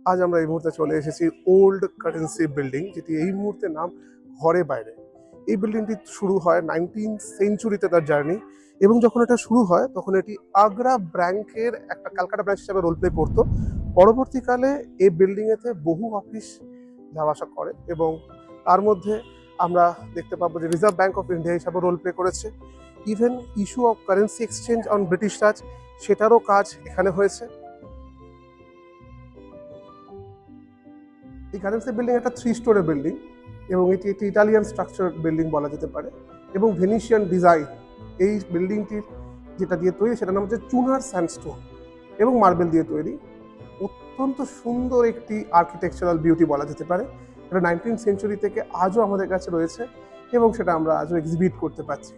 আজ আমরা এই মুহূর্তে চলে এসেছি ওল্ড কারেন্সি বিল্ডিং, যেটি এই মুহূর্তে নাম ঘরে বাইরে। এই বিল্ডিংটি শুরু হয় 19th সেঞ্চুরিতে তার জার্নি, এবং যখন এটা শুরু হয় তখন এটি আগ্রা ব্যাংকের একটা ক্যালকাটা ব্রাঞ্চ হিসাবে রোল প্লে করতো। পরবর্তীকালে এই বিল্ডিংয়েতে বহু অফিস যাওয়া আসা করে, এবং তার মধ্যে আমরা দেখতে পাবো যে রিজার্ভ ব্যাংক অফ ইন্ডিয়া হিসাবে রোল প্লে করেছে। Even issue of currency exchange on British Raj, সেটারও কাজ এখানে হয়েছে। এই কারেন্সি বিল্ডিং একটা 3 স্টোরে বিল্ডিং, এবং এটি একটি ইটালিয়ান স্ট্রাকচার বিল্ডিং বলা যেতে পারে, এবং ভেনিশিয়ান ডিজাইন। এই বিল্ডিংটির যেটা দিয়ে তৈরি সেটার নাম হচ্ছে চুনার স্যান্ডস্টোন এবং মার্বেল দিয়ে তৈরি। অত্যন্ত সুন্দর একটি আর্কিটেকচারাল বিউটি বলা যেতে পারে। এটা 19th সেঞ্চুরি থেকে আজও আমাদের কাছে রয়েছে, এবং সেটা আমরা আজও এক্সিবিট করতে পারছি।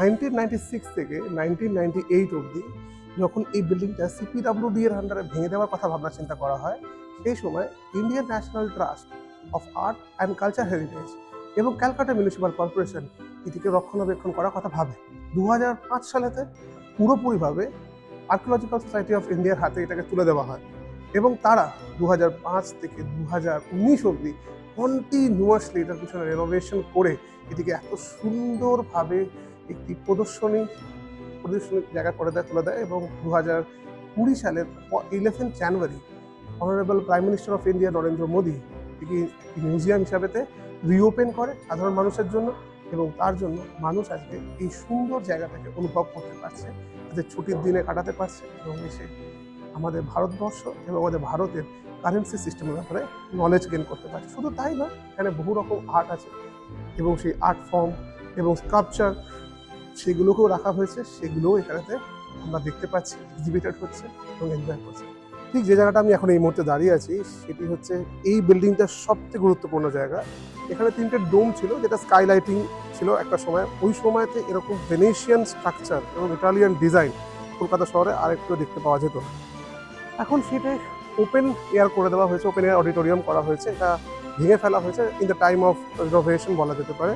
1996 থেকে 1998 অবধি যখন এই বিল্ডিংটা সিপিডাব্লিউডি এর আন্ডারে ভেঙে দেওয়ার কথা ভাবনা চিন্তা করা হয়, সেই সময় Indian national trust of art and culture heritage এবং ক্যালকাটা মিউনিসিপ্যাল কর্পোরেশন এটিকে রক্ষণাবেক্ষণ করার কথা ভাবে। 2005 সালেতে পুরোপুরিভাবে আর্কিওলজিক্যাল সোসাইটি অফ ইন্ডিয়ার হাতে এটাকে তুলে দেওয়া হয়, এবং তারা 2005 থেকে 2019 অবধি কন্টিনিউয়াসলি এটার পিছনে রেনোভেশন করে এটিকে এত সুন্দরভাবে একটি প্রদর্শনীর জায়গা করে দেয়, তুলে দেয়। এবং 2020 সালের 11 জানুয়ারি honourable prime minister of India Narendra Modi এটি মিউজিয়াম হিসাবেতে রিওপেন করে সাধারণ মানুষের জন্য, এবং তার জন্য মানুষ আজকে এই সুন্দর জায়গাটাকে অনুভব করতে পারছে, তাদের ছুটির দিনে কাটাতে পারছে, এবং এসে আমাদের ভারতবর্ষ এবং আমাদের ভারতের কারেন্সি সিস্টেমের ব্যাপারে নলেজ গেইন করতে পারছে। শুধু তাই না, এখানে বহু রকম আর্ট আছে, এবং সেই আর্ট ফর্ম এবং স্কাল্পচার সেগুলোকেও রাখা হয়েছে, সেগুলোও এখানেতে আমরা দেখতে পাচ্ছি, এক্সিবিটেড হচ্ছে এবং এনজয় করছি। ঠিক যে জায়গাটা আমি এখন এই মুহূর্তে দাঁড়িয়ে আছি, সেটি হচ্ছে এই বিল্ডিংটার সবচেয়ে গুরুত্বপূর্ণ জায়গা। এখানে 3টে ডোম ছিল, যেটা স্কাইলাইটিং ছিল একটা সময়। ওই সময়তে এরকম ভেনেশিয়ান স্ট্রাকচার এবং ইটালিয়ান ডিজাইন কলকাতা শহরে আরেকটু দেখতে পাওয়া যেত না। এখন সেটা ওপেন এয়ার করে দেওয়া হয়েছে, ওপেন এয়ার অডিটোরিয়াম করা হয়েছে। এটা ভেঙে ফেলা হয়েছে in the time of renovation বলা যেতে পারে।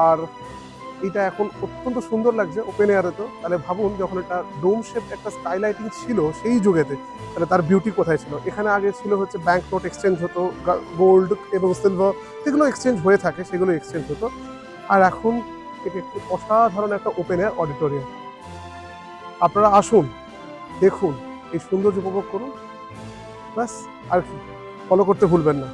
আর এটা এখন অত্যন্ত সুন্দর লাগছে ওপেন এয়ারে। তো তাহলে ভাবুন, যখন এটা ডোম শেপ একটা স্কাইলাইটিং ছিল সেই যুগেতে, তাহলে তার বিউটি কোথায় ছিল। এখানে আগে ছিল হচ্ছে ব্যাংক নোট এক্সচেঞ্জ হতো, গোল্ড এবং সিলভার যেগুলো এক্সচেঞ্জ হয়ে থাকে সেগুলো এক্সচেঞ্জ হতো। আর এখন এটা একটি অসাধারণ একটা ওপেন এয়ার অডিটোরিয়াম। আপনারা আসুন, দেখুন, এই সৌন্দর্য উপভোগ করুন, ব্যাস। আর কি, ফলো করতে ভুলবেন না।